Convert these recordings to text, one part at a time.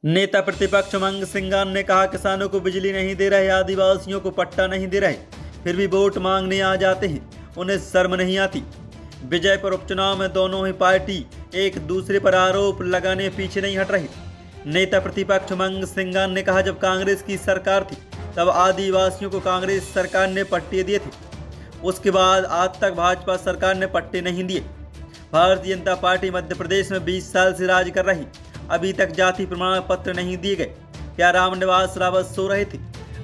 नेता प्रतिपक्ष उमंग सिंगार ने कहा, किसानों को बिजली नहीं दे रहे, आदिवासियों को पट्टा नहीं दे रहे, फिर भी वोट मांगने आ जाते हैं, उन्हें शर्म नहीं आती। विजयपुर उपचुनाव में दोनों ही पार्टी एक दूसरे पर आरोप लगाने पीछे नहीं हट रही। नेता प्रतिपक्ष उमंग सिंगार ने कहा, जब कांग्रेस की सरकार थी तब आदिवासियों को कांग्रेस सरकार ने पट्टे दिए थे, उसके बाद आज तक भाजपा सरकार ने पट्टे नहीं दिए। भारतीय जनता पार्टी मध्य प्रदेश में 20 साल से राज कर रही, अभी तक जाति प्रमाण पत्र नहीं दिए गए। क्या रामनिवास रावत सो रहे थे?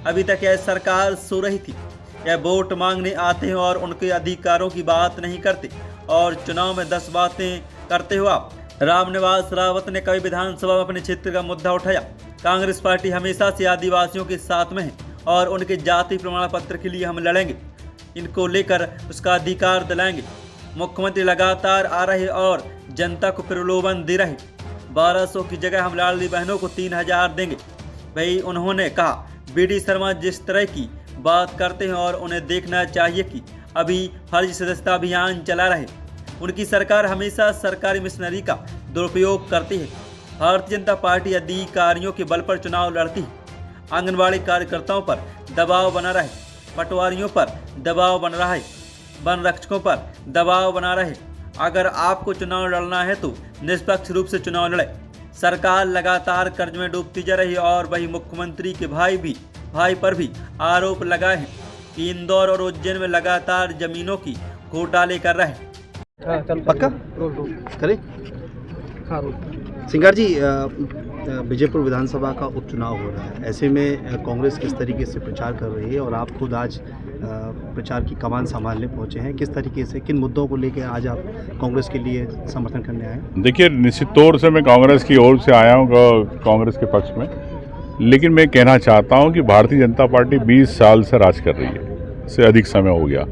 अभी तक यह सरकार सो रही थी? यह वोट मांगने आते हैं और उनके अधिकारों की बात नहीं करते और चुनाव में 10 बातें करते हो आप। रामनिवास रावत ने कभी विधानसभा में अपने क्षेत्र का मुद्दा उठाया। कांग्रेस पार्टी हमेशा से आदिवासियों के साथ में है और उनके जाति प्रमाण पत्र के लिए हम लड़ेंगे, इनको लेकर उसका अधिकार दिलाएंगे। मुख्यमंत्री लगातार आ रहे और जनता को प्रलोभन दे रहे, 1200 की जगह हम लाडली बहनों को 3000 देंगे। भाई उन्होंने कहा, बीडी शर्मा जिस तरह की बात करते हैं और उन्हें देखना चाहिए कि अभी फर्जी सदस्यता अभियान चला रहे। उनकी सरकार हमेशा सरकारी मिशनरी का दुरुपयोग करती है। भारतीय जनता पार्टी अधिकारियों के बल पर चुनाव लड़ती है, आंगनबाड़ी कार्यकर्ताओं पर दबाव बना रहे, पटवारियों पर दबाव बन रहा है, वन रक्षकों पर दबाव बना रहे। अगर आपको चुनाव लड़ना है तो निष्पक्ष रूप से चुनाव लड़े। सरकार लगातार कर्ज में डूबती जा रही है और वही मुख्यमंत्री के भाई पर भी आरोप लगाए हैं कि इंदौर और उज्जैन में लगातार जमीनों की घोटाले कर रहे हैं। पक्का करें। सिंगार जी, विजयपुर विधानसभा का उपचुनाव हो रहा है, ऐसे में कांग्रेस किस तरीके से प्रचार कर रही है और आप खुद आज प्रचार की कमान संभालने पहुंचे हैं, किस तरीके से, किन मुद्दों को लेकर आज आप कांग्रेस के लिए समर्थन करने आए हैं? देखिए, निश्चित तौर से मैं कांग्रेस की ओर से आया हूँ, कांग्रेस के पक्ष में, लेकिन मैं कहना चाहता हूँ कि भारतीय जनता पार्टी 20 साल से राज कर रही है, इससे अधिक समय हो गया,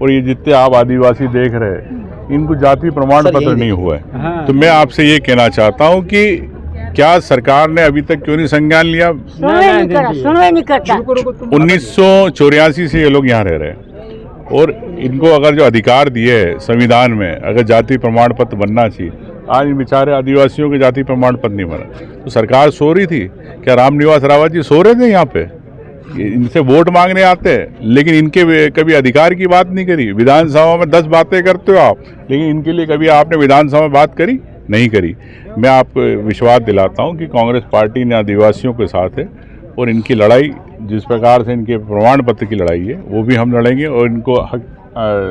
और ये जितने आप आदिवासी देख रहे हैं इनको जाति प्रमाण पत्र नहीं हुआ है। हाँ। तो मैं आपसे ये कहना चाहता हूँ कि क्या सरकार ने अभी तक क्यों नहीं संज्ञान लिया? 1984 से ये लोग यहाँ रह रहे हैं और इनको अगर जो अधिकार दिए है संविधान में, अगर जाति प्रमाण पत्र बनना चाहिए, आज बेचारे आदिवासियों के जाति प्रमाण पत्र नहीं बना, तो सरकार सो रही थी क्या? रामनिवास रावत जी सो रहे थे यहाँ पे? इनसे वोट मांगने आते हैं, लेकिन इनके कभी अधिकार की बात नहीं करी। विधानसभा में 10 बातें करते हो आप, लेकिन इनके लिए कभी आपने विधानसभा में बात करी? नहीं करी। मैं आपको विश्वास दिलाता हूं कि कांग्रेस पार्टी ने आदिवासियों के साथ है और इनकी लड़ाई, जिस प्रकार से इनके प्रमाण पत्र की लड़ाई है, वो भी हम लड़ेंगे और इनको हक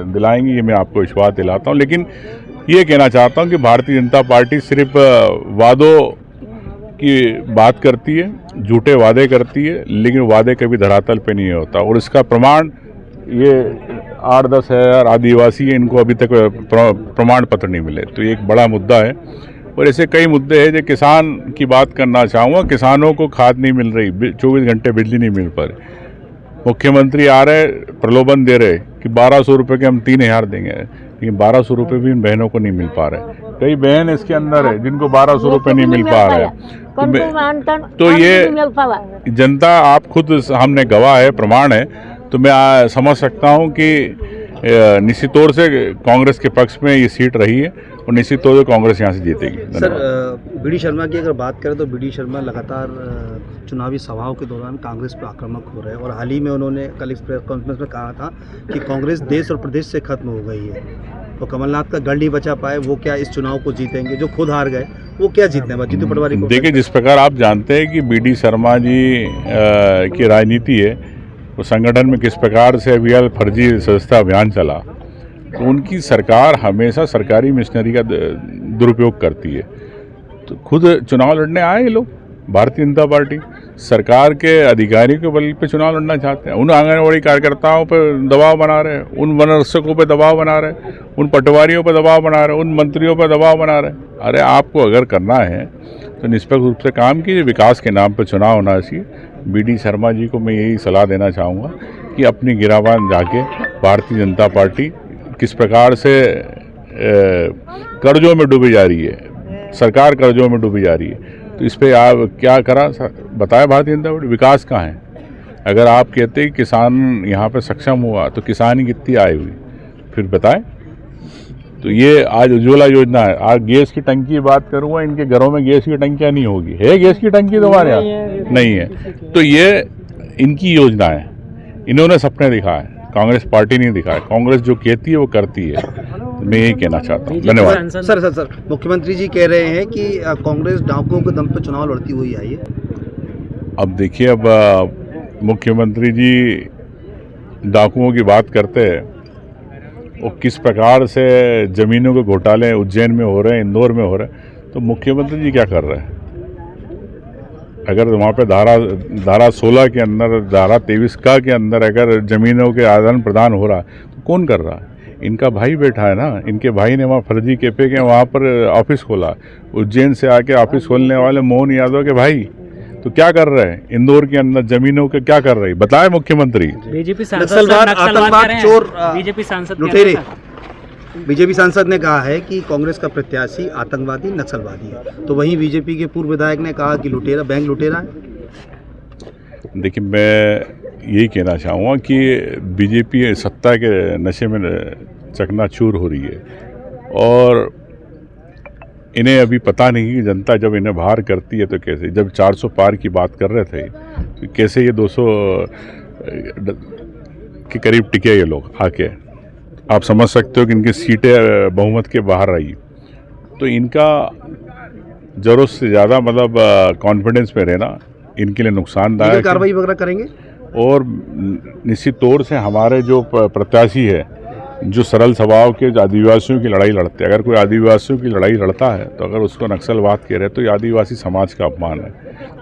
दिलाएंगे, ये मैं आपको विश्वास दिलाता हूँ। लेकिन ये कहना चाहता हूँ कि भारतीय जनता पार्टी सिर्फ वादों की बात करती है, झूठे वादे करती है, लेकिन वादे कभी धरातल पे नहीं होता, और इसका प्रमाण ये 8-10 हज़ार आदिवासी है, इनको अभी तक प्रमाण पत्र नहीं मिले, तो ये एक बड़ा मुद्दा है। और ऐसे कई मुद्दे हैं। जो किसान की बात करना चाहूँगा, किसानों को खाद नहीं मिल रही, 24 घंटे बिजली नहीं मिल पा रही। मुख्यमंत्री आ रहे, प्रलोभन दे रहे कि 1200 रुपये के हम 3000 देंगे, लेकिन 1200 रुपये भी इन बहनों को नहीं मिल पा रहे। कई बहन इसके अंदर है जिनको 1200 रुपये नहीं मिल पा रहे। तो ये जनता, आप खुद हमने गवाह है, प्रमाण है, तो मैं समझ सकता हूं कि निश्चित तौर से कांग्रेस के पक्ष में ये सीट रही है और निश्चित तौर से कांग्रेस यहां से जीतेगी। सर, बीडी शर्मा की अगर बात करें तो बीडी शर्मा लगातार चुनावी सभाओं के दौरान कांग्रेस पर आक्रामक हो रहे हैं और हाल ही में उन्होंने कल इस प्रेस कॉन्फ्रेंस में कहा था कि कांग्रेस देश और प्रदेश से खत्म हो गई है, तो कमलनाथ का गढ़ नहीं बचा पाए, वो क्या इस चुनाव को जीतेंगे? जो खुद हार गए वो क्या जीतने वाले? जीतू पटवारी को देखिए, जिस प्रकार आप जानते हैं कि बीडी शर्मा जी की राजनीति है, वो संगठन में किस प्रकार से अभी फर्जी सदस्यता अभियान चला, तो उनकी सरकार हमेशा सरकारी मिशनरी का दुरुपयोग करती है। तो खुद चुनाव लड़ने आए ये लोग, भारतीय जनता पार्टी सरकार के अधिकारियों के बल पे चुनाव लड़ना चाहते हैं। उन आंगनबाड़ी कार्यकर्ताओं पर दबाव बना रहे हैं, उन वन रक्षकों पर दबाव बना रहे हैं, उन पटवारियों पर दबाव बना रहे हैं, उन मंत्रियों पर दबाव बना रहे हैं। अरे आपको अगर करना है तो निष्पक्ष रूप से काम कीजिए, विकास के नाम पर चुनाव होना चाहिए। बीडी शर्मा जी को मैं यही सलाह देना चाहूँगा कि अपनी गिराबान जाके भारतीय जनता पार्टी किस प्रकार से कर्जों में डूबी जा रही है, सरकार कर्जों में डूबी जा रही है, तो इस पर आप क्या करा बताएं? भारतीय जनता पार्टी विकास कहाँ है? अगर आप कहते हैं कि किसान यहाँ पे सक्षम हुआ, तो किसानी कितनी आई हुई, फिर बताएं। तो ये आज उज्ज्वला योजना है, आज गैस की टंकी की बात करूँगा, इनके घरों में गैस की टंकियाँ नहीं होगी, है गैस की टंकी तुम्हारे यहाँ नहीं है, तो ये इनकी योजना है, इन्होंने सपने दिखाए, कांग्रेस पार्टी नहीं दिखाए, कांग्रेस जो कहती है वो करती है, मैं यही कहना चाहता हूँ। धन्यवाद। सर मुख्यमंत्री जी कह रहे हैं कि कांग्रेस डाकुओं के दम पर चुनाव लड़ती हुई आई है। अब देखिए, अब मुख्यमंत्री जी डाकुओं की बात करते हैं, वो किस प्रकार से ज़मीनों के घोटाले उज्जैन में हो रहे हैं, इंदौर में हो रहे हैं, तो मुख्यमंत्री जी क्या कर रहे हैं? अगर वहाँ पे धारा 16 के अंदर, धारा 23 के अंदर अगर ज़मीनों के आदान प्रदान हो रहा है तो कौन कर रहा है? इनका भाई बैठा है ना, इनके भाई ने वहाँ फर्जी केपे के वहाँ पर ऑफिस खोला, उज्जैन से आके ऑफिस खोलने वाले मोहन यादव के भाई, तो क्या कर रहे हैं इंदौर के अंदर ज़मीनों के, क्या कर रहे हैं बताए मुख्यमंत्री? बीजेपी सांसद नक्सलवाद, आतंकवाद, चोर, बीजेपी सांसद लुटेरे। बीजेपी सांसद ने कहा है कि कांग्रेस का प्रत्याशी आतंकवादी नक्सलवादी है, तो वहीं बीजेपी के पूर्व विधायक ने कहा कि लुटेरा, बैंक लुटेरा है। देखिए, मैं यही कहना चाहूँगा कि बीजेपी सत्ता के नशे में चकनाचूर हो रही है और इन्हें अभी पता नहीं कि जनता जब इन्हें बाहर करती है तो कैसे, जब 400 पार की बात कर रहे थे तो कैसे ये 200 के करीब टिके ये लोग आके, आप समझ सकते हो कि इनकी सीटें बहुमत के बाहर रही, तो इनका ज़रूरत से ज़्यादा मतलब कॉन्फिडेंस में रहना इनके लिए नुकसानदायक, कार्रवाई वगैरह करेंगे। और निश्चित तौर से हमारे जो प्रत्याशी है, जो सरल स्वभाव के आदिवासियों की लड़ाई लड़ते हैं, अगर कोई आदिवासियों की लड़ाई लड़ता है तो अगर उसको नक्सलवाद कह रहे तो ये आदिवासी समाज का अपमान है।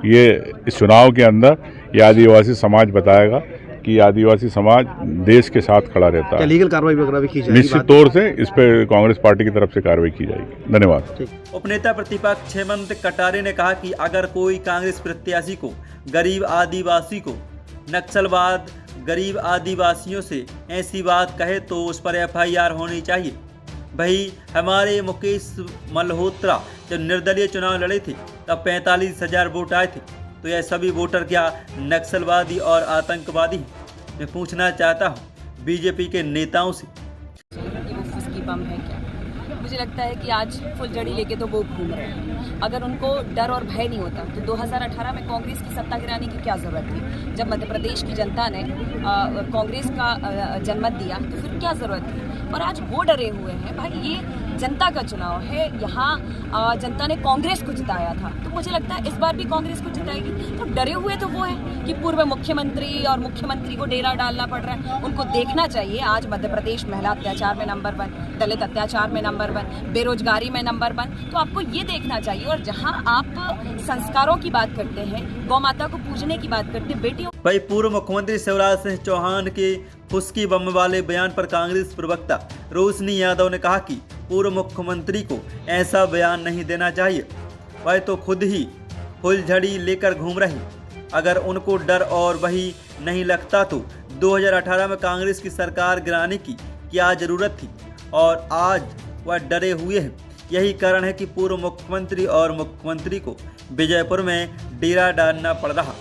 ये इस चुनाव के अंदर ये आदिवासी समाज बताएगा कि आदिवासी समाज देश के साथ खड़ा रहता है। लीगल कार्रवाई वगैरह भी की जाएगी, निश्चित तौर से इस पर कांग्रेस पार्टी की तरफ से कार्रवाई की जाएगी। धन्यवाद। उपनेता प्रतिपक्ष हेमंत कटारे ने कहा कि अगर कोई कांग्रेस प्रत्याशी को गरीब आदिवासी को नक्सलवाद, गरीब आदिवासियों से ऐसी बात कहे तो उस पर FIR होनी चाहिए। भाई, हमारे मुकेश मल्होत्रा जब निर्दलीय चुनाव लड़े थे तब 45,000 वोट आए थे, तो यह सभी वोटर क्या नक्सलवादी और आतंकवादी हैं? मैं पूछना चाहता हूँ बीजेपी के नेताओं से। वो फुसकी बम है क्या? मुझे लगता है कि आज फुलझड़ी लेके तो वो घूम रहे हैं। अगर उनको डर और भय नहीं होता तो 2018 में कांग्रेस की सत्ता गिराने की क्या ज़रूरत थी? जब मध्य प्रदेश की जनता ने कांग्रेस का जनमत दिया तो फिर क्या ज़रूरत थी? और आज वो डरे हुए हैं। भाई, ये जनता का चुनाव है, यहाँ जनता ने कांग्रेस को जिताया था, तो मुझे लगता है इस बार भी कांग्रेस को जिताएगी। तो डरे हुए तो वो है कि पूर्व मुख्यमंत्री और मुख्यमंत्री को डेरा डालना पड़ रहा है। उनको देखना चाहिए आज मध्य प्रदेश महिला अत्याचार में नंबर 1, दलित अत्याचार में नंबर 1, बेरोजगारी में नंबर 1, तो आपको ये देखना चाहिए। और जहाँ आप संस्कारों की बात करते हैं, गौ माता को पूजने की बात करते हैं, बेटियों। भाई, पूर्व मुख्यमंत्री शिवराज सिंह चौहान के फुसकी बम वाले बयान पर कांग्रेस प्रवक्ता रोशनी यादव ने कहा कि पूर्व मुख्यमंत्री को ऐसा बयान नहीं देना चाहिए, वह तो खुद ही फुलझड़ी लेकर घूम रहे। अगर उनको डर और वही नहीं लगता तो 2018 में कांग्रेस की सरकार गिराने की क्या जरूरत थी? और आज वह डरे हुए हैं। यही कारण है कि पूर्व मुख्यमंत्री और मुख्यमंत्री को विजयपुर में डेरा डालना पड़ रहा।